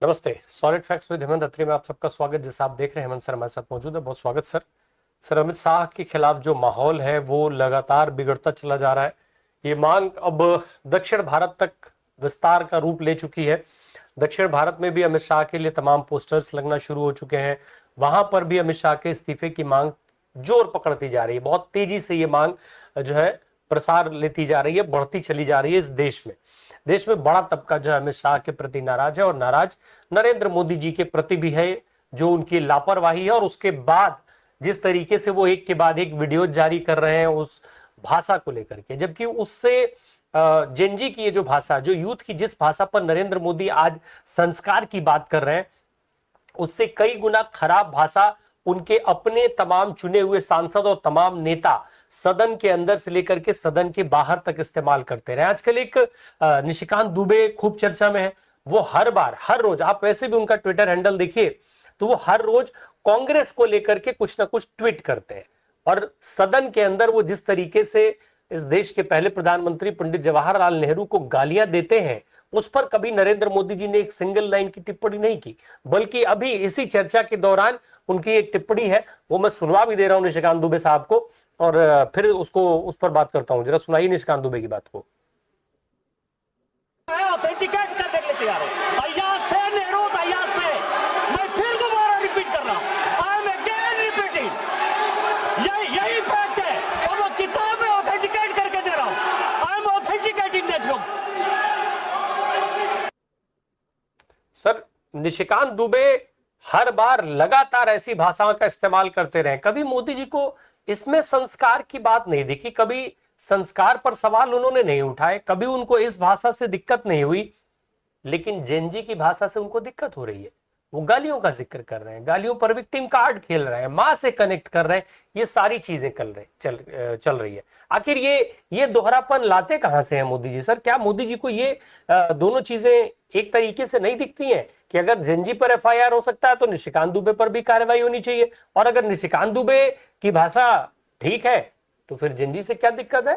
नमस्ते। Solid facts with Hemant अत्री में आप सबका स्वागत। जैसा आप देख रहे हैं हेमंत सर हमारे साथ मौजूद है। बहुत स्वागत सर। सर, अमित शाह के खिलाफ जो माहौल है वो लगातार बिगड़ता चला जा रहा है। ये मांग अब दक्षिण भारत तक विस्तार का रूप ले चुकी है। दक्षिण भारत में भी अमित शाह के लिए तमाम पोस्टर्स लगना शुरू हो चुके हैं। वहां पर भी अमित शाह के इस्तीफे की मांग जोर पकड़ती जा रही है। बहुत तेजी से ये मांग जो है प्रसार लेती जा रही है, बढ़ती चली जा रही है। इस देश में बड़ा तबका जो है अमित शाह के प्रति नाराज है और नाराज नरेंद्र मोदी जी के प्रति भी है, जो उनकी लापरवाही है और उसके बाद जिस तरीके से वो एक के बाद एक वीडियो जारी कर रहे हैं उस भाषा को लेकर के, जबकि उससे जेनजी की ये जो भाषा, जो यूथ की जिस भाषा पर नरेंद्र मोदी आज संस्कार की बात कर रहे हैं, उससे कई गुना खराब भाषा उनके अपने तमाम चुने हुए सांसद और तमाम नेता सदन के अंदर से लेकर के सदन के बाहर तक इस्तेमाल करते रहे। आजकल एक निशिकांत दुबे खूब चर्चा में है। वो हर रोज आप वैसे भी उनका ट्विटर हैंडल देखिए तो वो हर रोज कांग्रेस को लेकर के कुछ ना कुछ ट्वीट करते हैं। और सदन के अंदर वो जिस तरीके से इस देश के पहले प्रधानमंत्री पंडित जवाहरलाल नेहरू को गालियां देते हैं, उस पर कभी नरेंद्र मोदी जी ने एक सिंगल लाइन की टिप्पणी नहीं की। बल्कि अभी इसी चर्चा के दौरान उनकी एक टिप्पणी है, वो मैं सुनवा भी दे रहा हूं निशिकांत दुबे साहब को, और फिर उसको उस पर बात करता हूं। जरा सुनाइए निशिकांत दुबे की बात को। ऑथेंटिकेट करने के लिए तैयार है। अय्याज थे, नेहरू अय्याज थे। मैं फिर दोबारा रिपीट कर रहा हूं, आई एम अगेन रिपीटिंग। यही फैक्ट है और वो किताब में ऑथेंटिकेट करके दे रहा हूं। I am authenticating that book. Sir, Nishikant Dubey हर बार लगातार ऐसी भाषाओं का इस्तेमाल करते रहे। कभी मोदी जी को इसमें संस्कार की बात नहीं दिखी, कभी संस्कार पर सवाल उन्होंने नहीं उठाए, कभी उनको इस भाषा से दिक्कत नहीं हुई। लेकिन जेनजी की भाषा से उनको दिक्कत हो रही है। वो गालियों का जिक्र कर रहे हैं, गालियों पर विक्टिम कार्ड खेल रहे हैं, मां से कनेक्ट कर रहे हैं। ये सारी चीजें चल रही है। आखिर ये दोहरापन लाते कहां से हैं मोदी जी? सर, क्या मोदी जी को ये दोनों चीजें एक तरीके से नहीं दिखती हैं कि अगर जेनजी पर एफआईआर हो सकता है तो निशिकांत दुबे पर भी कार्रवाई होनी चाहिए, और अगर निशिकांत दुबे की भाषा ठीक है तो फिर जेनजी से क्या दिक्कत है?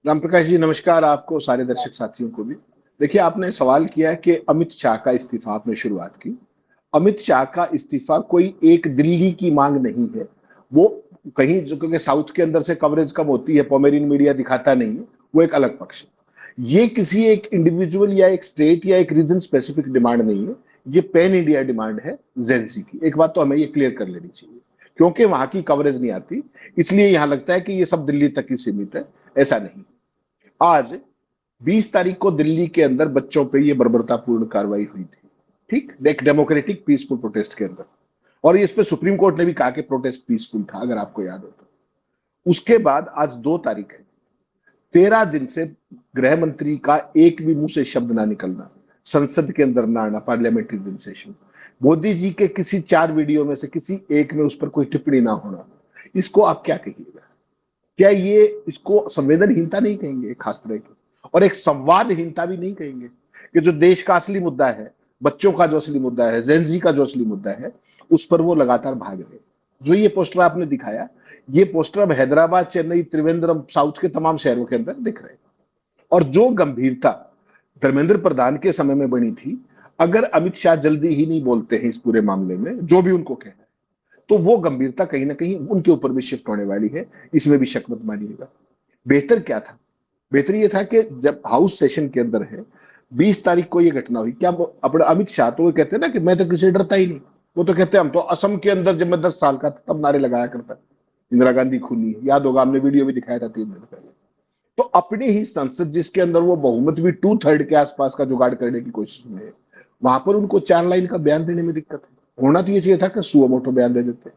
राम प्रकाश जी नमस्कार, आपको सारे दर्शक साथियों को भी। देखिए, आपने सवाल किया है कि अमित शाह का इस्तीफा आपने शुरुआत की। अमित शाह का इस्तीफा कोई एक दिल्ली की मांग नहीं है। वो कहीं जो क्योंकि साउथ के अंदर से कवरेज कम होती है, पोमेरियन मीडिया दिखाता नहीं है, वो एक अलग पक्ष है। ये किसी एक इंडिविजुअल या एक स्टेट या एक रीजन स्पेसिफिक डिमांड नहीं है। ये पैन इंडिया डिमांड है जेंसी की। एक बात तो हमें ये क्लियर कर लेनी चाहिए, क्योंकि वहां की कवरेज नहीं आती इसलिए यहां लगता है कि ये सब दिल्ली तक ही सीमित है। ऐसा नहीं। आज 20 तारीख को दिल्ली के अंदर बच्चों पे ये बर्बरतापूर्ण कार्रवाई हुई थी, ठीक, एक डेमोक्रेटिक पीसफुल प्रोटेस्ट के अंदर। और इस पे सुप्रीम कोर्ट ने भी कहा कि प्रोटेस्ट पीसफुल था, अगर आपको याद हो तो। उसके बाद आज 2 तारीख है। 13 दिन से गृह मंत्री का एक भी मुंह से शब्द ना निकलना, संसद के अंदर ना आना, पार्लियामेंट्री सेशन, मोदी जी के किसी 4 वीडियो में से किसी एक में उस पर कोई टिप्पणी ना होना, इसको आप क्या कहिएगा? क्या ये इसको संवेदनहीनता नहीं कहेंगे एक खास तरह की, और एक संवादहीनता भी नहीं कहेंगे कि जो देश का असली मुद्दा है, बच्चों का जो असली मुद्दा है, जेनजी का जो असली मुद्दा है, उस पर वो लगातार भाग रहे हैं। जो ये पोस्टर आपने दिखाया, ये पोस्टर अब हैदराबाद, चेन्नई, त्रिवेंद्रम, साउथ के तमाम शहरों के अंदर दिख रहे हैं। और जो गंभीरता धर्मेंद्र प्रधान के समय में बनी थी, अगर अमित शाह जल्दी ही नहीं बोलते हैं इस पूरे मामले में जो भी उनको कहना है, तो वो गंभीरता कहीं ना कहीं उनके ऊपर भी शिफ्ट होने वाली है। इसमें भी शक मत मानिएगा। बेहतर क्या था? बेहतर ये था कि जब हाउस सेशन के अंदर है, 20 तारीख को ये घटना हुई, क्या अपने अमित शाह तो वो कहते हैं ना कि मैं तो किसी डरता ही नहीं। वो तो कहते हैं हम तो असम के अंदर जब मैं 10 साल का था तब नारे लगाया करता, इंदिरा गांधी खूनी है, याद होगा, हमने वीडियो भी दिखाया था 3 दिन पहले। तो अपनी ही संसद जिसके अंदर वो बहुमत भी 2/3 के आसपास का जुगाड़ करने की कोशिश में है, वहां पर उनको 4 लाइन का बयान देने में दिक्कत है। होना तो ये चाहिए था कि सुओ मोटो बयान दे देते,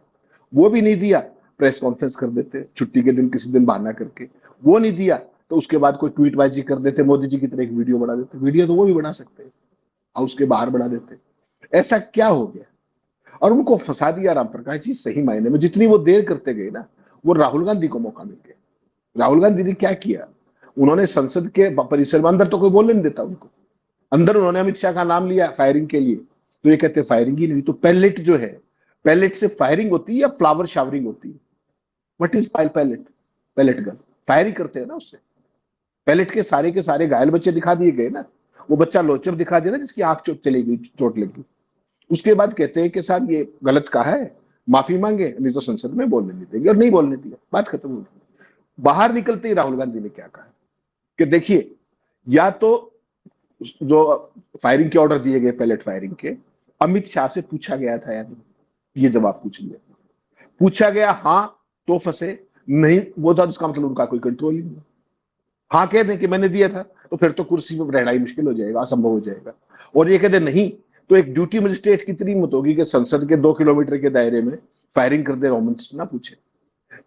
वो भी नहीं दिया, प्रेस कॉन्फ्रेंस कर देते छुट्टी के दिन किसी दिन बहाना करके। वो नहीं दिया तो उसके बाद कोई ट्वीटबाजी कर देते, मोदी जी की तरह एक वीडियो बना देते। वीडियो तो वो भी बना सकते हैं, हाउस के बाहर बना देते। ऐसा क्या हो गया? और उनको फंसा दिया राम प्रकाश जी। सही मायने में जितनी वो देर करते गए ना, वो राहुल गांधी को मौका मिल गया। राहुल गांधी ने क्या किया? उन्होंने संसद के परिसर में, अंदर तो कोई बोलने नहीं देता उनको, अंदर उन्होंने अमित शाह का नाम लिया फायरिंग के लिए, तो ये कहते फायरिंग ही नहीं। तो पैलेट जो है, पैलेट से फायरिंग होती है या फ्लावर शावरिंग होती है? What is pellet? Pellet gun fire ही करते हैं ना उससे। पैलेट के सारे घायल बच्चे दिखा दिए गए ना। वो बच्चा लोचर दिखा दे ना जिसकी आंख चली गई, चोट लगी, उसके बाद कहते हैं कि साहब ये गलत कहा है, माफी मांगे, नहीं तो संसद में बोलने नहीं देंगे, और नहीं बोलने दिया, बात खत्म हो गई। बाहर निकलते ही राहुल गांधी ने क्या कहा कि देखिए, या तो जो फायरिंग के ऑर्डर दिए गए पैलेट फायरिंग के, अमित शाह से पूछा गया था या नहीं, ये जवाब पूछ लिया। पूछा गया हाँ तो फंसे, नहीं वो था उसका मतलब उनका कोई कंट्रोल ही नहीं। हाँ कह दें कि मैंने दिया था तो फिर तो कुर्सी पर रहना ही मुश्किल हो जाएगा, असंभव हो जाएगा। और ये कहते नहीं तो एक ड्यूटी मजिस्ट्रेट की इतनी हिम्मत होगी कि संसद के 2 किलोमीटर के दायरे में फायरिंग कर दे, रोमन्स ना पूछे।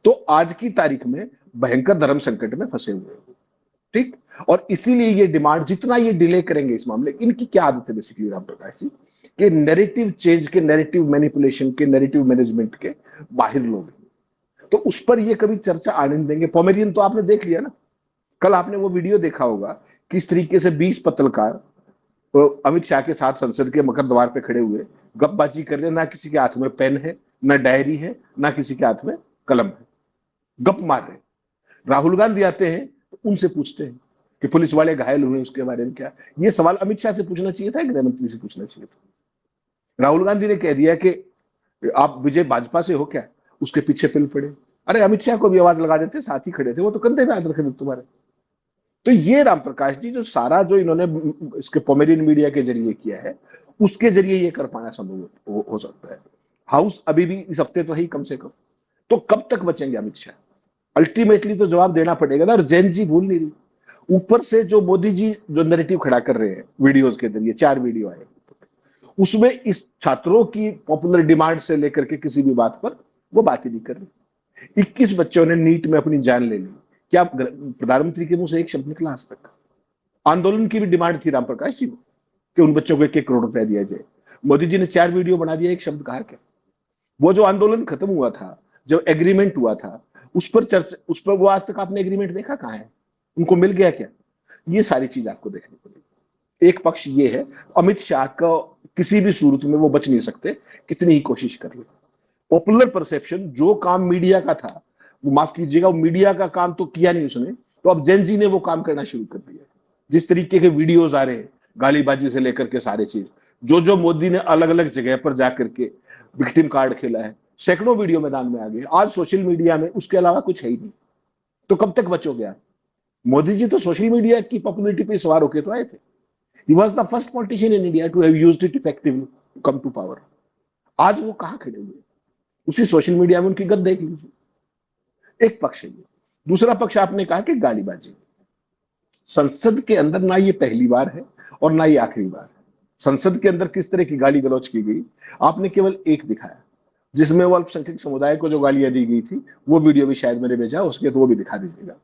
तो आज की तारीख में भयंकर धर्म संकट में फंसे हुए हैं, ठीक। और इसीलिए ये डिमांड, जितना ये डिले करेंगे इस मामले, इनकी क्या आदत है बेसिकली राम प्रकाश जी, कि नैरेटिव चेंज के, नैरेटिव मैनिपुलेशन के, नैरेटिव मैनेजमेंट के माहिर लोग हैं। तो उस पर ये कभी चर्चा आने नहीं देंगे। पोमेरियन तो आपने देख लिया ना, कल आपने वो वीडियो देखा होगा किस तरीके से 20 पत्रकार अमित शाह के साथ संसद के मकर द्वार पे खड़े हुए गपबाजी कर रहे हैं। ना किसी के हाथ में पेन है, ना डायरी है, ना किसी के हाथ में कलम है, गप मार रहे। राहुल गांधी आते हैं तो उनसे पूछते हैं कि पुलिस वाले घायल हुए, उसके बारे में क्या। ये सवाल अमित शाह से पूछना चाहिए था, गृह मंत्री से पूछना चाहिए था। राहुल गांधी ने कह दिया कि आप विजय भाजपा से हो क्या, उसके पीछे पिल पड़े। अरे अमित शाह को भी आवाज लगा देते, साथ ही खड़े थे, वो तो कंधे पे हाथ रखे तुम्हारे। तो ये राम प्रकाश जी जो सारा जो इन्होंने इसके पोमेरियन मीडिया के जरिए किया है, उसके जरिए ये कर पाना संभव हो सकता है। हाउस अभी भी इस हफ्ते तो है ही कम से कम, तो कब तक बचेंगे अमित शाह? अल्टीमेटली तो जवाब देना पड़ेगा ना। और जैन जी भूल नहीं रही, ऊपर से जो मोदी जी जो नैरेटिव खड़ा कर रहे हैं वीडियोस के जरिए, 4 वीडियो आए, उसमें इस छात्रों की पॉपुलर डिमांड से लेकर के किसी भी बात पर वो बात ही नहीं कर रही। 21 बच्चों ने नीट में अपनी जान ले ली, क्या प्रधानमंत्री के मुंह से एक शब्द निकला आज तक? आंदोलन की भी डिमांड थी राम प्रकाश जी कि उन बच्चों को 1-1 करोड़ रुपया दिया जाए। मोदी जी ने 4 वीडियो बना दिया, एक शब्द कहा क्या? वो जो आंदोलन खत्म हुआ था, जो एग्रीमेंट हुआ था, उस पर चर्चा, उस पर वो आज तक आपने एग्रीमेंट देखा कहां है? उनको मिल गया क्या? ये सारी चीज आपको देखनी पड़ेगी। एक पक्ष ये है, अमित शाह का किसी भी सूरत में वो बच नहीं सकते, कितनी ही कोशिश कर ले। पॉपुलर परसेप्शन, जो काम मीडिया का था, वो माफ कीजिएगा, वो मीडिया का काम तो किया नहीं उसने, तो अब जेन जी ने वो काम करना शुरू कर दिया। जिस तरीके के वीडियोस आ रहे हैं, गालीबाजी से लेकर के सारे चीज, जो जो मोदी ने अलग अलग जगह पर जाकर के विक्टिम कार्ड खेला है, सैकड़ों वीडियो मैदान में आ गए। आज सोशल मीडिया में उसके अलावा कुछ है ही नहीं, तो कब तक बचोगे आप? मोदी जी तो सोशल मीडिया की पॉपुलरिटी पे सवार होके तो आए थे। He was the first politician in India to have used it effectively to come to power. आज वो कहां खड़े हुए? उसी सोशल मीडिया में उनकी गद देख लीजिए। एक पक्ष है ये। दूसरा पक्ष आपने कहा कि गालीबाजी। संसद के अंदर ना ये पहली बार है और ना ये आखिरी बार है। संसद के अंदर किस तरह की गाली गलौज की गई, आपने केवल एक दिखाया, जिसमें वो अल्पसंख्यक समुदाय को जो गालियां दी गई थी, वो वीडियो भी शायद मैंने भेजा, उसके तो वो भी दिखा दीजिएगा।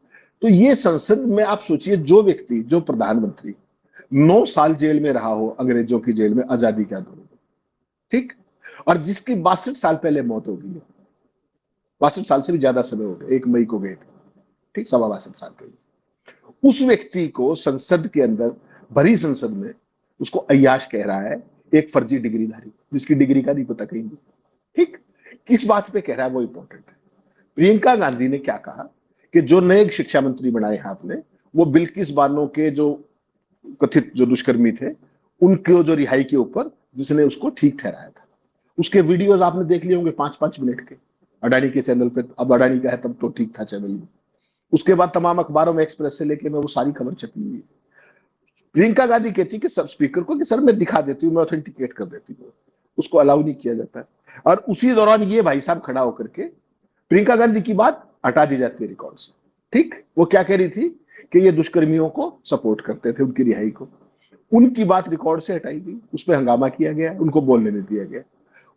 तो ये संसद में आप सोचिए, जो व्यक्ति, जो प्रधानमंत्री 9 साल जेल में रहा हो, अंग्रेजों की जेल में आजादी के आंदोलन, ठीक, और जिसकी 62 साल पहले मौत हो गई है, 62 साल से भी ज्यादा समय हो गया, 1 मई को गए थे, ठीक, 62 साल के। उस व्यक्ति को संसद के अंदर, भरी संसद में उसको अय्याश कह रहा है, एक फर्जी डिग्रीधारी, जिसकी डिग्री का नहीं पता कहीं भी, ठीक। किस बात पे कह रहा है वो इंपॉर्टेंट है। प्रियंका गांधी ने क्या कहा कि जो नए शिक्षा मंत्री बनाए हैं आपने, वो बिल्किस बानो के जो कथित जो दुष्कर्मी थे, उनके जो रिहाई के ऊपर जिसने उसको ठीक ठहराया था, उसके वीडियोस आपने देख लिए होंगे 5-5 मिनट के, अडानी के चैनल पे। अब अडानी का है, तब तो ठीक था चैनल में। उसके बाद तमाम अखबारों में, एक्सप्रेस से लेके मैं, वो सारी खबर छपी हुई है। प्रियंका गांधी कहती कि सब स्पीकर को कि सर मैं दिखा देती हूँ, मैं ऑथेंटिकेट कर देती हूँ, उसको अलाउ नहीं किया जाता है। और उसी दौरान ये भाई साहब खड़ा होकर के प्रियंका गांधी की बात हटा दी जाती है रिकॉर्ड से, ठीक। वो क्या कह रही थी कि ये दुष्कर्मियों को सपोर्ट करते थे, उनकी रिहाई को। उनकी बात रिकॉर्ड से हटाई गई, उस पर हंगामा किया गया, उनको बोलने नहीं दिया गया।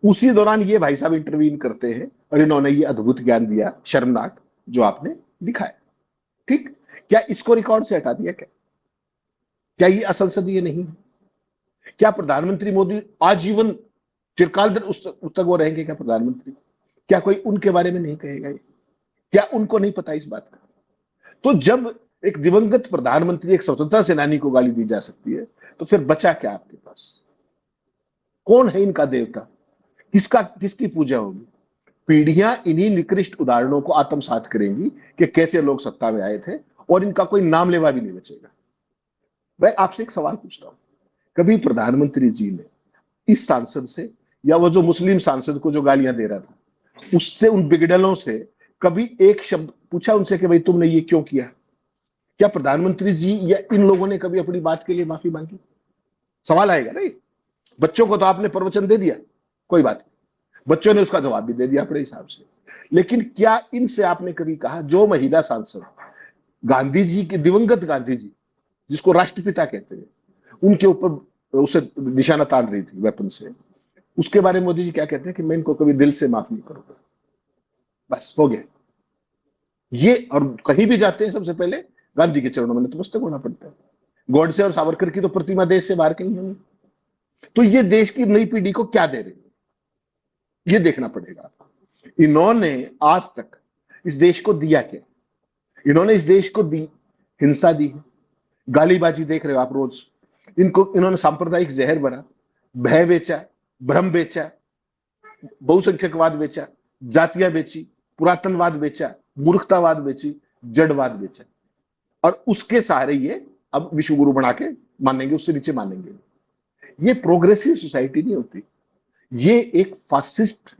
उसी दौरान ये भाई साहब इंटरवीन करते हैं और इन्होंने ये अद्भुत ज्ञान दिया, शर्मनाक, जो आपने दिखाया, ठीक। क्या इसको रिकॉर्ड से हटा दिया? क्या ये असंसदीय नहीं है? क्या प्रधानमंत्री मोदी आजीवन चिरकाल उस तक वो रहेंगे क्या प्रधानमंत्री? क्या कोई उनके बारे में नहीं कहेगा? क्या उनको नहीं पता इस बात का? तो जब एक दिवंगत प्रधानमंत्री, एक स्वतंत्रता सेनानी को गाली दी जा सकती है, तो फिर बचा क्या आपके पास? कौन है इनका देवता? किसकी पूजा होगी? पीढ़ियां इन्हीं निकृष्ट उदाहरणों को आत्मसात करेंगी कि कैसे लोग सत्ता में आए थे, और इनका कोई नाम लेवा भी नहीं बचेगा। मैं आपसे एक सवाल पूछता हूं, कभी प्रधानमंत्री जी ने इस सांसद से, या वो जो मुस्लिम सांसद को जो गालियां दे रहा था, उससे, उन बिगड़लों से कभी एक शब्द पूछा उनसे कि भाई तुमने ये क्यों किया? क्या प्रधानमंत्री जी या इन लोगों ने कभी अपनी बात के लिए माफी मांगी? सवाल आएगा नहीं। बच्चों को तो आपने प्रवचन दे दिया, कोई बात नहीं, बच्चों ने उसका जवाब भी दे दिया अपने हिसाब से, लेकिन क्या इनसे आपने कभी कहा, जो महिला सांसद गांधी जी के, दिवंगत गांधी जी जिसको राष्ट्रपिता कहते हैं, उनके ऊपर उसे निशाना तान रही थी वेपन से, उसके बारे में मोदी जी क्या कहते हैं कि मैं इनको कभी दिल से माफ नहीं करूंगा, बस हो गया ये। और कहीं भी जाते हैं सबसे पहले गांधी के चरणों में नतमस्तक होना पड़ता है। गॉडसे और सावरकर की तो प्रतिमा देश से बाहर कहीं नहीं। तो ये देश की नई पीढ़ी को क्या दे रहे हैं, ये देखना पड़ेगा। इन्होंने आज तक इस देश को दिया क्या? इन्होंने इस देश को दी, हिंसा दी है, गालीबाजी देख रहे हो आप रोज। इन्होंने सांप्रदायिक जहर भरा, भय बेचा, भ्रम बेचा, बहुसंख्यकवाद बेचा, जातियां बेची, पुरातनवाद बेचा, मूर्खतावाद बेची, जड़वाद बेचा, और उसके सहारे ये अब विश्व गुरु बना के मानेंगे, उससे नीचे मानेंगे। ये प्रोग्रेसिव सोसाइटी नहीं होती, ये एक फासिस्ट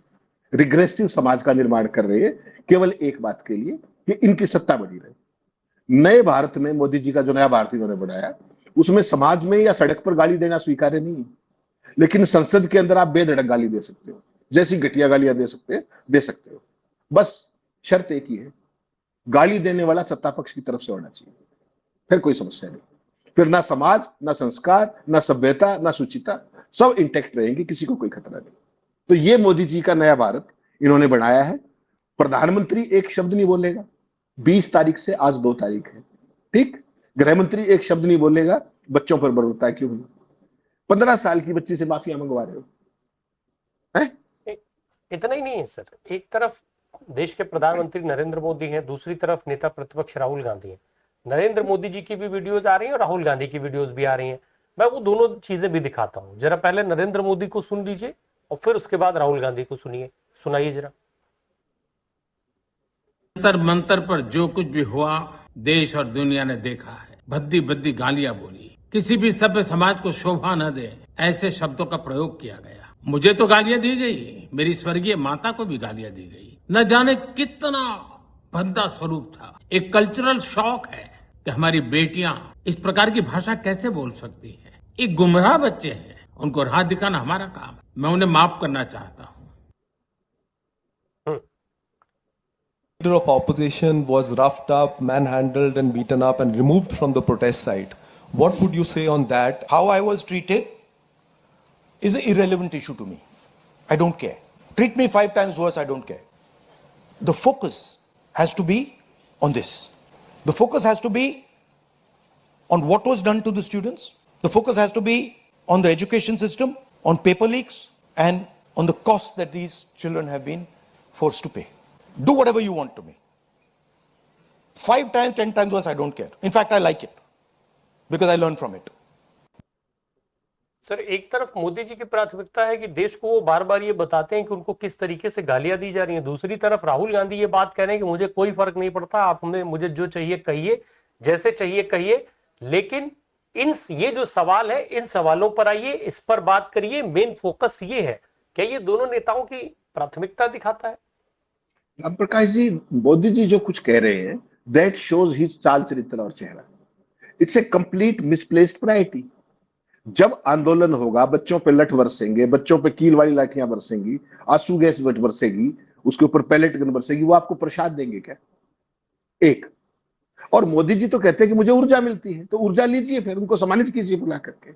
रिग्रेसिव समाज का निर्माण कर रहे हैं, केवल एक बात के लिए कि इनकी सत्ता बनी रहे। नए भारत में मोदी जी का जो नया भारत इन्होंने बनाया, उसमें समाज में या सड़क पर गाली देना स्वीकार्य नहीं है, लेकिन संसद के अंदर आप बेधड़क गाली दे सकते हो, जैसी घटिया गालियां दे सकते हो। बस शर्त एक ही है, गाली देने वाला सत्ता पक्ष की तरफ से होना चाहिए, फिर कोई समस्या नहीं। फिर ना समाज, ना संस्कार, ना सभ्यता, ना शुचिता, सब इंटैक्ट रहेंगे, किसी को कोई खतरा नहीं। तो ये मोदी जी का नया भारत इन्होंने बनाया है। प्रधानमंत्री एक शब्द नहीं बोलेगा, 20 तारीख से आज 2 तारीख है, ठीक। गृह मंत्री एक शब्द नहीं बोलेगा बच्चों पर बर्बरता क्यों हुई। 15 साल की बच्ची से माफिया मंगवा रहे हो, है? इतना ही नहीं है सर, एक तरफ देश के प्रधानमंत्री नरेंद्र मोदी हैं, दूसरी तरफ नेता प्रतिपक्ष राहुल गांधी हैं। नरेंद्र मोदी जी की भी वीडियोज आ रही हैं और राहुल गांधी की वीडियोज भी आ रही हैं। मैं वो दोनों चीजें भी दिखाता हूं, जरा पहले नरेंद्र मोदी को सुन लीजिए और फिर उसके बाद राहुल गांधी को सुनाइए जरा। जंतर मंतर पर जो कुछ भी हुआ देश और दुनिया ने देखा है। भद्दी भद्दी गालियां बोली, किसी भी सभ्य समाज को शोभा न दे ऐसे शब्दों का प्रयोग किया गया। मुझे तो गालियां दी गई, मेरी स्वर्गीय माता को भी गालियां दी गई। न जाने कितना भद्दा स्वरूप था। एक कल्चरल शॉक है कि हमारी बेटियां इस प्रकार की भाषा कैसे बोल सकती हैं। एक गुमराह बच्चे हैं, उनको राह दिखाना हमारा काम है। मैं उन्हें माफ करना चाहता हूं। Leader of opposition was roughed up, manhandled and beaten up and removed from the protest site. What would you say on that? How I was treated is an irrelevant issue to me. I don't care. Treat me 5 times worse, I don't care. The focus has to be on this. The focus has to be on what was done to the students. The focus has to be on the education system, on paper leaks, and on the costs that these children have been forced to pay. Do whatever you want to me. 5 times, 10 times worse, I don't care. In fact, I like it because I learn from it. Sir, एक तरफ मोदी जी की प्राथमिकता है कि देश को वो बार बार ये बताते हैं कि उनको किस तरीके से गालियां दी जा रही हैं, दूसरी तरफ राहुल गांधी ये बात कह रहे हैं कि मुझे कोई फर्क नहीं पड़ता, आप हमें, मुझे जो चाहिए कहिए, जैसे चाहिए कहिए, लेकिन ये जो सवाल है, इन सवालों पर आइए, इस पर बात करिए, मेन फोकस ये है। क्या ये दोनों नेताओं की प्राथमिकता दिखाता है? राम प्रकाश जी, मोदी जी जो कुछ कह रहे हैं, दैट शोज हिज चाल चरित्र और चेहरा। It's a complete misplaced priority. जब आंदोलन होगा, बच्चों पे लठ बरसेंगे, बच्चों पे कील वाली लाठियां बरसेंगी, आंसू गैस बरसेगी, उसके ऊपर पैलेट गन बरसेगी, वो आपको प्रसाद देंगे क्या? एक। और मोदी जी तो कहते हैं कि मुझे ऊर्जा मिलती है, तो ऊर्जा लीजिए, फिर उनको सम्मानित कीजिए बुला करके।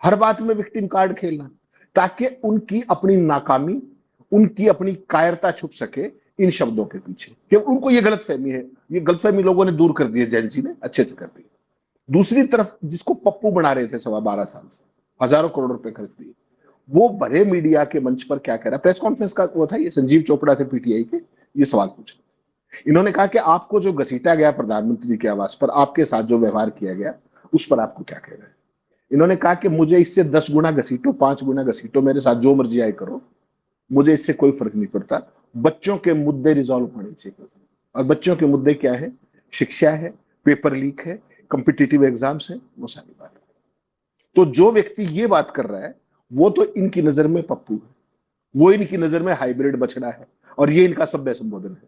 हर बात में विक्टिम कार्ड खेलना, ताकि उनकी अपनी नाकामी, उनकी अपनी कायरता छुप सके इन शब्दों के पीछे, कि उनको ये गलतफहमी है। ये गलतफहमी लोगों ने दूर कर दी है, जैन जी ने अच्छे से कर दी। दूसरी तरफ जिसको पप्पू बना रहे थे 12.5 साल से, हजारों करोड़ रुपए खर्च दिए, वो भरे मीडिया के मंच पर क्या कह रहा है? प्रेस कॉन्फ्रेंस का वो था, ये संजीव चोपड़ा थे पीटीआई के, ये सवाल पूछे। इन्होंने कहा कि आपको जो घसीटा गया प्रधानमंत्री के आवास पर, आपके साथ जो व्यवहार किया गया, उस पर आपको क्या कहना है? इन्होंने कहा कि मुझे इससे 10 गुना घसीटो, 5 गुना घसीटो, मेरे साथ जो मर्जी आए करो, मुझे इससे कोई फर्क नहीं पड़ता। बच्चों के मुद्दे रिजॉल्व होने चाहिए। और बच्चों के मुद्दे क्या है? शिक्षा है, पेपर लीक है, कॉम्पिटिटिव एग्जाम्स है, वो सारी बात। तो जो व्यक्ति ये बात कर रहा है वो तो इनकी नजर में पप्पू है, वो इनकी नजर में हाइब्रिड बछड़ा है, और ये इनका सभ्य संबोधन है।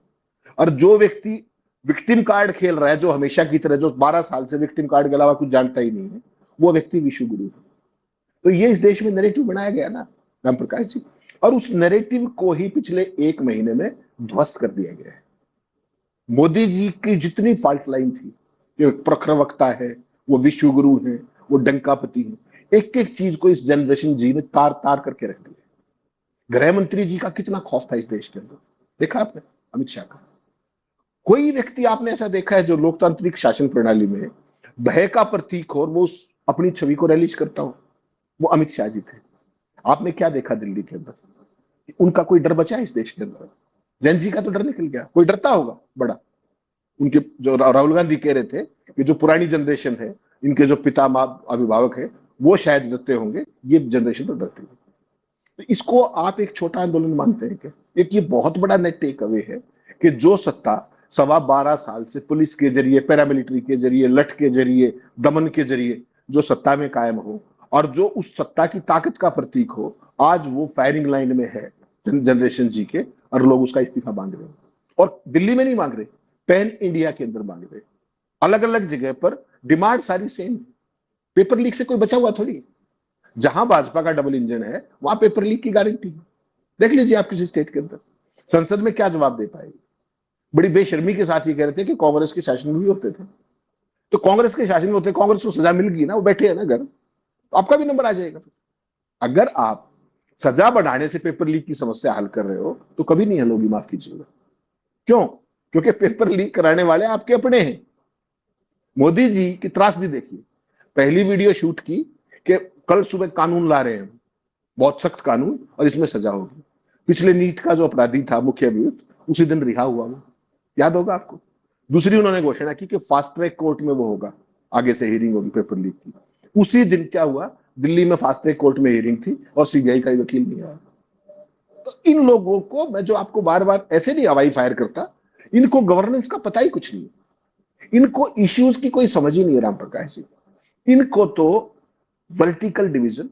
और जो व्यक्ति विक्टिम कार्ड खेल रहा है, जो हमेशा की तरह, जो 12 साल से विक्टिम कार्ड के अलावा कुछ जानता ही नहीं है, वो व्यक्ति विश्व गुरु है। तो ये इस देश में नैरेटिव बनाया गया ना राम प्रकाश जी, और उस नैरेटिव को ही पिछले 1 महीने में ध्वस्त कर दिया गया है। मोदी जी की जितनी फॉल्ट लाइन थी कि प्रखर वक्ता है, वो विश्व गुरु है, वो डंकापति है, एक एक चीज को इस जनरेशन जी ने तार तार करके रख दिया। गृह मंत्री जी का कितना खौफ था इस देश के अंदर, देखा आपने अमित शाह का? कोई व्यक्ति आपने ऐसा देखा है जो लोकतांत्रिक शासन प्रणाली में भय का प्रतीक हो और वो अपनी छवि को रैलिश करता हो? वो अमित शाह जी थे। आपने क्या देखा दिल्ली के अंदर? उनका कोई डर बचा है इस देश के अंदर? जैन जी का तो डर निकल गया। कोई डरता होगा बड़ा? उनके जो राहुल गांधी कह रहे थे कि जो पुरानी जनरेशन है, इनके जो पिता माँ अभिभावक है, वो शायद डरते होंगे, ये जनरेशन तो डरती है। तो इसको आप एक छोटा आंदोलन मानते हैं क्या? एक ये बहुत बड़ा नेट टेक अवे है कि जो सत्ता 12.25 साल से पुलिस के जरिए, पैरामिलिट्री के जरिए, लठ के जरिए, दमन के जरिए जो सत्ता में कायम हो, और जो उस सत्ता की ताकत का प्रतीक हो, आज वो फायरिंग लाइन में है जनरेशन जी के, और लोग उसका इस्तीफा मांग रहे हैं। और दिल्ली में नहीं मांग रहे, पैन इंडिया के अंदर मांग रहे। अलग अलग जगह पर डिमांड सारी सेम। पेपर लीक से कोई बचा हुआ थोड़ी है। जहां भाजपा का डबल इंजन है वहां पेपर लीक की गारंटी है। देख लीजिए आप किसी स्टेट के अंदर संसद में क्या जवाब दे पाएगी। बड़ी बेशर्मी के साथ ये कह रहे थे कि कांग्रेस के शासन में भी होते थे। तो कांग्रेस के शासन में होते, कांग्रेस को सजा मिल गई ना, वो बैठे हैं ना घर, तो आपका भी नंबर आ जाएगा। अगर आप सजा बढ़ाने से पेपर लीक की समस्या हल कर रहे हो तो कभी नहीं हल होगी, माफ कीजिएगा। क्यों? क्योंकि पेपर लीक कराने वाले आपके अपने हैं। मोदी जी की त्रासदी देखिए। पहली वीडियो शूट की कि कल सुबह कानून ला रहे हैं, बहुत सख्त कानून, और इसमें सजा होगी। पिछले नीट का जो अपराधी था, मुख्य अभियुक्त, उसी दिन रिहा हुआ वो, याद होगा आपको। दूसरी उन्होंने घोषणा की कि फास्ट ट्रैक कोर्ट में वो होगा, आगे से हियरिंग होगी पेपर लीक की। उसी दिन क्या हुआ, दिल्ली में फास्ट ट्रैक कोर्ट में हियरिंग थी और सीबीआई का वकील नहीं आया। तो इन लोगों को, मैं जो आपको बार बार ऐसे नहीं हवाई फायर करता, इनको गवर्नेंस का पता ही कुछ नहीं है, इनको इश्यूज की कोई समझ ही नहीं है राम प्रकाश जी। इनको तो वर्टिकल डिवीजन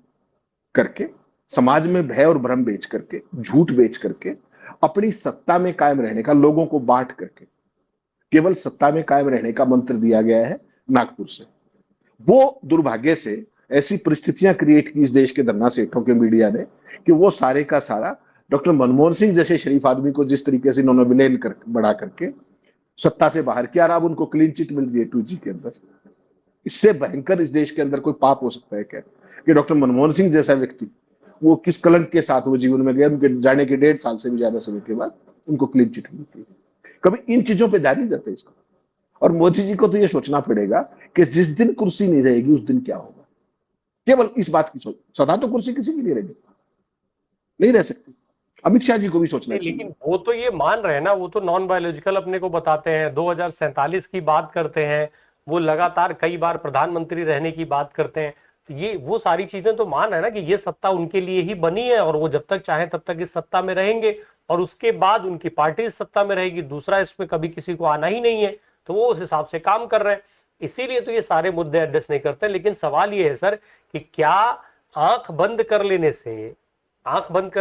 करके, समाज में भय और भ्रम बेच करके, झूठ बेच करके, अपनी सत्ता में कायम रहने का, लोगों को बांट करके केवल सत्ता में कायम रहने का मंत्र दिया गया है नागपुर से। वो दुर्भाग्य से ऐसी परिस्थितियां क्रिएट की इस देश के धन्ना सेठों के मीडिया ने कि वो सारे का सारा डॉक्टर मनमोहन सिंह जैसे शरीफ आदमी को जिस तरीके से इन्होंने विलेन कर बढ़ा करके सत्ता से बाहर किया, अब उनको क्लीन चिट मिल रही है 2G के अंदर। इससे भयंकर इस देश के अंदर कोई पाप हो सकता है क्या कि डॉक्टर मनमोहन सिंह जैसा व्यक्ति, वो किस कलंक के साथ वो जीवन में गए, उनके जाने के 1.5 साल से भी ज्यादा समय के बाद उनको क्लीन चिट मिलती है। कभी इन चीजों पे ध्यान नहीं जाता इसको। और मोदी जी को तो ये सोचना पड़ेगा कि जिस दिन कुर्सी नहीं रहेगी उस दिन क्या होगा। केवल इस बात की सोच, सदा तो कुर्सी किसी की नहीं रहेगी, नहीं रह सकती। अमित शाह जी को भी सोचना चाहिए। लेकिन वो तो ये मान रहे हैं ना, वो तो नॉन बायोलॉजिकल अपने को बताते हैं, 2047 की बात करते हैं, वो लगातार कई बार प्रधानमंत्री रहने की बात करते हैं। तो ये वो सारी चीजें तो मान है ना कि ये सत्ता उनके लिए ही बनी है, और वो जब तक चाहे तब तक इस सत्ता में रहेंगे, और उसके बाद उनकी पार्टी इस सत्ता में रहेगी, दूसरा इसमें कभी किसी को आना ही नहीं है। तो वो उस हिसाब से काम कर रहे हैं, इसीलिए तो ये सारे मुद्दे एड्रेस नहीं करते। लेकिन सवाल ये है सर कि क्या आंख बंद कर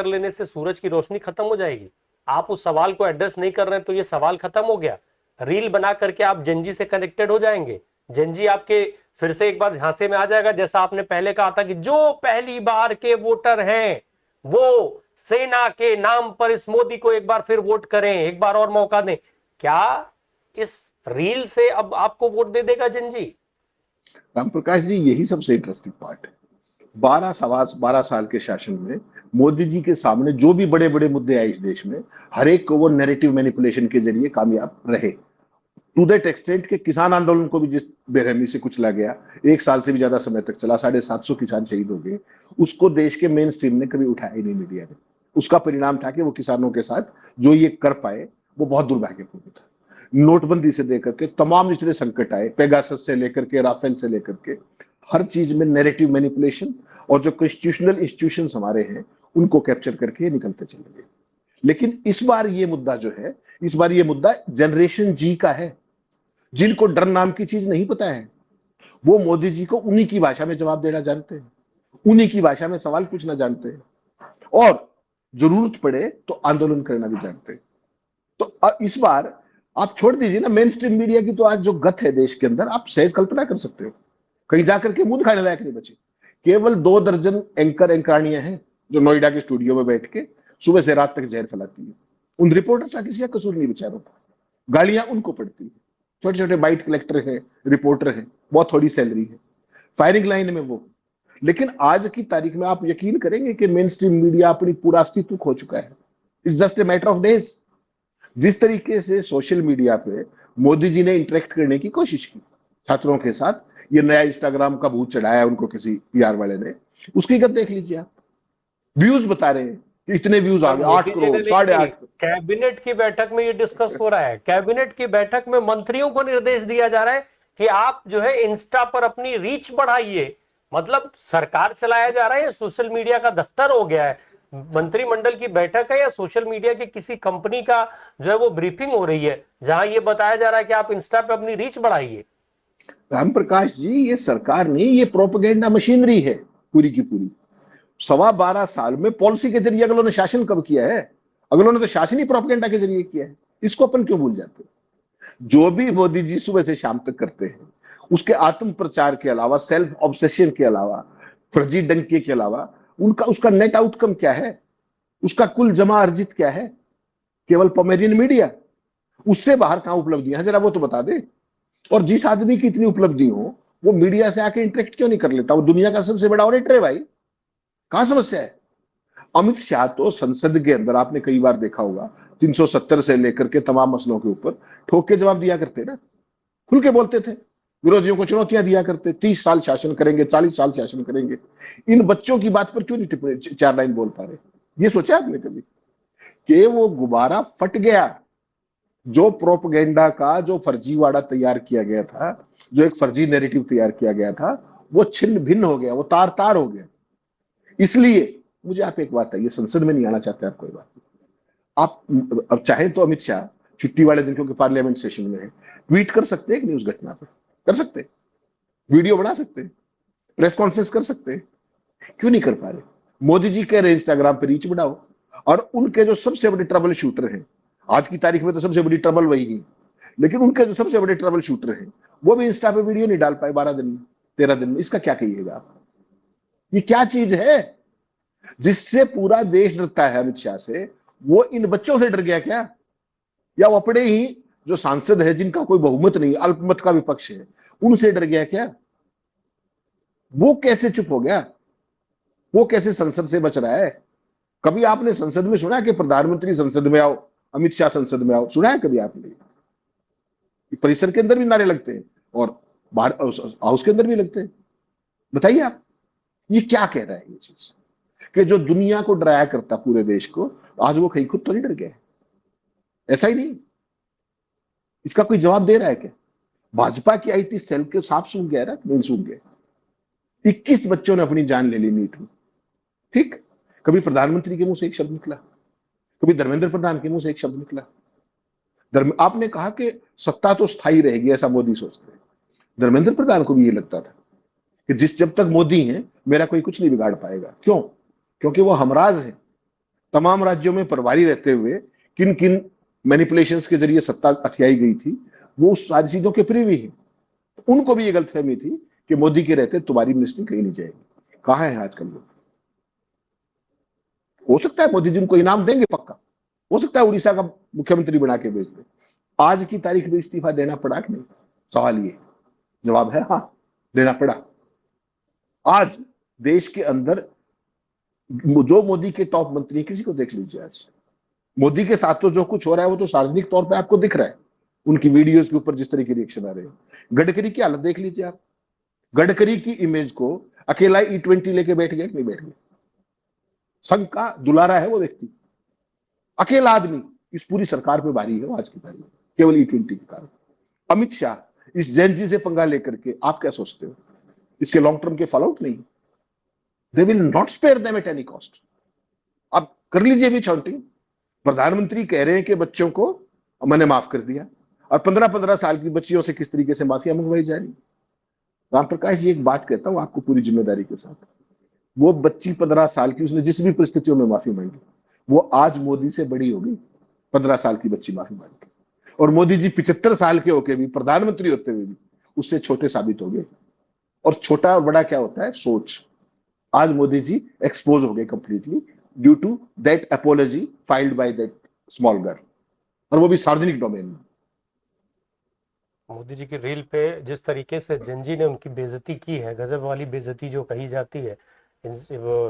लेने से सूरज की रोशनी खत्म हो जाएगी? आप उस सवाल को एड्रेस नहीं कर रहे हैं तो ये सवाल खत्म हो गया। रील बना करके आप जनजी से कनेक्टेड हो जाएंगे, जनजी आपके फिर से एक बार झांसे में आ जाएगा, जैसा आपने पहले कहा था कि जो पहली बार के वोटर हैं वो सेना के नाम पर इस मोदी को एक बार फिर वोट करें, एक बार और मौका दें। क्या इस रील से अब आपको वोट दे देगा जनजी? राम प्रकाश जी, यही सबसे इंटरेस्टिंग पार्ट है। 12 साल के शासन में मोदी जी के सामने जो भी बड़े बड़े मुद्दे आए इस देश में, हर एक को वो नैरेटिव मैनिपुलेशन के जरिए कामयाब रहे। टू दैट एक्सटेंट के किसान आंदोलन को भी जिस बेरहमी से कुचला गया, 1 साल से भी ज्यादा समय तक चला, 750 किसान शहीद हो गए, उसको देश के मेन स्ट्रीम ने कभी उठाया ही नहीं, मीडिया ने। उसका परिणाम था कि वो किसानों के साथ जो ये कर पाए वो बहुत दुर्भाग्यपूर्ण था। नोटबंदी से लेकर के तमाम जितने संकट आए, पेगासस से लेकर के राफेल से लेकर के, हर चीज में नैरेटिव मैनिपुलेशन, और जो कॉन्स्टिट्यूशनल इंस्टीट्यूशंस हमारे हैं उनको कैप्चर करके निकलते चले गए। लेकिन इस बार ये मुद्दा जो है, इस बार ये मुद्दा जनरेशन जी का है, जिनको डर नाम की चीज नहीं पता है। वो मोदी जी को उन्हीं की भाषा में जवाब देना जानते हैं, उन्हीं की भाषा में सवाल पूछना जानते हैं, और जरूरत पड़े तो आंदोलन करना भी जानते हैं। तो इस बार आप छोड़ दीजिए ना मेन स्ट्रीम मीडिया की, तो आज जो गत है देश के अंदर, आप सहज कल्पना कर सकते हो, कहीं जाकर के मुंह दिखाने लायक नहीं बचे। केवल 2 दर्जन एंकर एंकरानियां हैं जो नोएडा के स्टूडियो में बैठ के सुबह से रात तक जहर फैलाती है। उन रिपोर्टर्स का किसी का कसूर नहीं बेचारों का, गालियां उनको पड़ती है। छोटे छोटे बाइट कलेक्टर हैं, रिपोर्टर हैं, बहुत थोड़ी सैलरी है, फायरिंग लाइन में वो। लेकिन आज की तारीख में आप यकीन करेंगे कि मेन स्ट्रीम मीडिया अपनी पूरा अस्तित्व खो चुका है। It's just a matter of days. जिस तरीके से सोशल मीडिया पे मोदी जी ने इंटरेक्ट करने की कोशिश की छात्रों के साथ, ये नया इंस्टाग्राम का भूत चढ़ाया उनको किसी पीआर वाले ने, उसकी गत देख लीजिए आप। व्यूज बता रहे हैं कि इतने व्यूज आ गए, 8 करोड़, 8.5 करोड़। कैबिनेट की बैठक में ये डिस्कस हो रहा है। कैबिनेट की बैठक में मंत्रियों को निर्देश दिया जा रहा है कि आप जो है इंस्टा पर अपनी रीच बढ़ाइए। मतलब सरकार चलाया जा रहा है, सोशल मीडिया का दफ्तर हो गया है। मंत्रिमंडल की बैठक है या सोशल मीडिया की किसी कंपनी का जो है वो ब्रीफिंग हो रही है, जहां ये बताया जा रहा है कि आप इंस्टा पे अपनी रीच बढ़ाइए। राम प्रकाश जी, ये सरकार नहीं, ये प्रोपेगेंडा मशीनरी है पूरी की पूरी। 12.25 साल में पॉलिसी के जरिए अगलों ने शासन कब किया है? अगलों ने तो शासन ही प्रोपेगेंडा के जरिए किया है। इसको अपन क्यों भूल जाते हैं? जो भी मोदी जी सुबह से शाम तक करते हैं, उसके आत्म प्रचार के अलावा, सेल्फ ऑब्सेशन के अलावा, फर्जी डंके के अलावा, उसका नेट आउटकम क्या है? उसका कुल जमा अर्जित क्या है? केवल पोमेरियन मीडिया। उससे बाहर कहां उपलब्धियां हैं, जरा वो तो बता दे। और जिस आदमी की इतनी उपलब्धि हो, वो मीडिया से आके इंटरेक्ट क्यों नहीं कर लेता? वो दुनिया का सबसे बड़ा ऑडिटर है भाई, कहां समस्या है? अमित शाह तो संसद के अंदर आपने कई बार देखा होगा, 370 से लेकर के तमाम मसलों के ऊपर ठोक के जवाब दिया करते ना, खुल के बोलते थे, विरोधियों को चुनौतियां दिया करते। 30 साल शासन करेंगे, 40 साल शासन करेंगे। इन बच्चों की बात पर क्यों नहीं टिप्पणी 4 लाइन बोल पा रहे? ये सोचा आपने कभी कि वो गुब्बारा फट गया? जो प्रोपेगेंडा का जो फर्जीवाड़ा तैयार किया गया था, जो एक फर्जी नैरेटिव तैयार किया गया था, वो छिन्न भिन्न हो गया, वो तार तार हो गया। इसलिए मुझे आप एक बात है, ये संसद में नहीं आना चाहते आप, कोई बात नहीं, आप अब चाहे तो अमित शाह छुट्टी वाले दिन, क्योंकि पार्लियामेंट सेशन में है, ट्वीट कर सकते हैं न्यूज घटना पर, कर सकते हैं, वीडियो बना सकते हैं, प्रेस कॉन्फ्रेंस कर सकते हैं, क्यों नहीं कर पा रहे? मोदी जी कह रहे इंस्टाग्राम पे रीच बढ़ाओ, और उनके जो सबसे बड़े ट्रबल शूटर हैं आज की तारीख में, तो सबसे बड़ी ट्रबल वही है, लेकिन उनके जो सबसे बड़े ट्रबल शूटर हैं वो भी इंस्टा पे वीडियो नहीं डाल पाए 12 दिन में, 13 दिन में। इसका क्या कहिएगा आप? ये क्या चीज है जिससे पूरा देश डरता है अमित शाह से? वो इन बच्चों से डर गया क्या? या वो अपने ही जो सांसद है, जिनका कोई बहुमत नहीं, अल्पमत का विपक्ष है, उनसे डर गया क्या? वो कैसे चुप हो गया? वो कैसे संसद से बच रहा है? कभी आपने संसद में सुना कि प्रधानमंत्री संसद में आओ, अमित शाह संसद में आओ? सुना है कभी आपने? परिसर के अंदर भी नारे लगते हैं और बाहर हाउस के अंदर भी लगते हैं। बताइए आप, ये क्या कह रहा है ये चीज कि जो दुनिया को डराया करता पूरे देश को, आज वो कहीं खुद तो नहीं डर गया? ऐसा ही नहीं, इसका कोई जवाब दे रहा है क्या? भाजपा की आईटी सेल के साफ सूंघ गया ना, नहीं सूंघ गया। 21 बच्चों ने अपनी जान ले ली नीट में, ठीक? कभी प्रधानमंत्री के मुंह से एक शब्द निकला? कभी धर्मेंद्र प्रधान के मुंह से एक शब्द निकला? आपने कहा कि सत्ता तो स्थायी रहेगी, ऐसा मोदी सोचते हैं। धर्मेंद्र प्रधान को भी ये लगता था कि जब तक मोदी है मेरा कोई कुछ नहीं बिगाड़ पाएगा। क्यों? क्योंकि वो हमराज है, तमाम राज्यों में प्रभारी रहते हुए किन किन मैनिपुलेशंस के जरिए सत्ता हथियाई गई थी, वो उस सारी चीजों के प्रीवी है। उनको भी ये गलतफहमी थी कि मोदी के रहते तुम्हारी मिनिस्ट्री कहीं नहीं जाएगी। कहां है आजकल वो? हो सकता है मोदी जी उनको इनाम देंगे, पक्का हो सकता है उड़ीसा का मुख्यमंत्री बना के भेज दे। आज की तारीख में इस्तीफा देना पड़ा कि नहीं? सवाल ये, जवाब है हाँ, देना पड़ा। आज देश के अंदर जो मोदी के टॉप मंत्री, किसी को देख लीजिए, आज मोदी के साथ तो जो कुछ हो रहा है वो तो सार्वजनिक तौर पे आपको दिख रहा है, उनकी वीडियोस के ऊपर जिस तरह के रिएक्शन आ रहे हैं। गडकरी की हालत देख लीजिए आप, गडकरी की इमेज को अकेला E20 लेके बैठ गया कि नहीं बैठ गया? संघ का दुलारा है वो व्यक्ति, अकेला आदमी इस पूरी सरकार पे भारी है आज की तारीख, केवल E20 के कारण। अमित शाह इस जैन से पंगा लेकर के आप क्या सोचते हो इसके लॉन्ग टर्म के फॉलोआउट नहीं? They will not spare them at any cost. आप कर लीजिए भी काउंटिंग, प्रधानमंत्री कह रहे हैं कि बच्चों को मैंने माफ कर दिया, और 15-15 साल की बच्चियों से किस तरीके से माफिया मंगवाई जा रही। राम प्रकाश जी, एक बात कहता हूं आपको पूरी जिम्मेदारी के साथ, वो बच्ची 15 साल की, उसने जिस भी परिस्थितियों में माफी मांगी, वो आज मोदी से बड़ी हो गई। 15 साल की बच्ची माफी मांग के, और मोदी जी 75 साल के होके भी, प्रधानमंत्री होते हुए भी उससे छोटे साबित हो गए। और छोटा और बड़ा क्या होता है? सोच। आज मोदी जी एक्सपोज हो गए completely due to that apology filed by that small girl, और वो भी सार्वजनिक डोमेन में। मोदी जी की रील पे जिस तरीके से जंजी ने उनकी बेइज्जती की है, गजब वाली बेइज्जती जो कही जाती है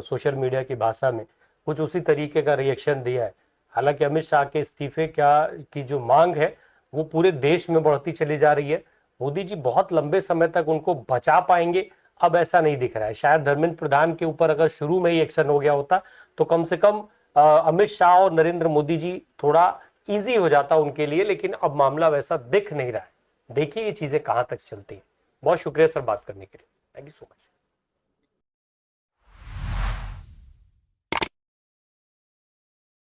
सोशल मीडिया की भाषा में, कुछ उसी तरीके का रिएक्शन दिया है। हालांकि अमित शाह के इस्तीफे की जो मांग है वो पूरे देश में बढ़ती चली जा रही है। मोदी जी बहुत लंबे समय तक उनको बचा पाएंगे, अब ऐसा नहीं दिख रहा है। शायद धर्मेंद्र प्रधान के ऊपर अगर शुरू में ही एक्शन हो गया होता तो कम से कम अमित शाह और नरेंद्र मोदी जी थोड़ा इजी हो जाता उनके लिए, लेकिन अब मामला वैसा दिख नहीं रहा है। देखिए ये चीजें कहां तक चलती है। बहुत शुक्रिया सर बात करने के लिए। Thank you so much.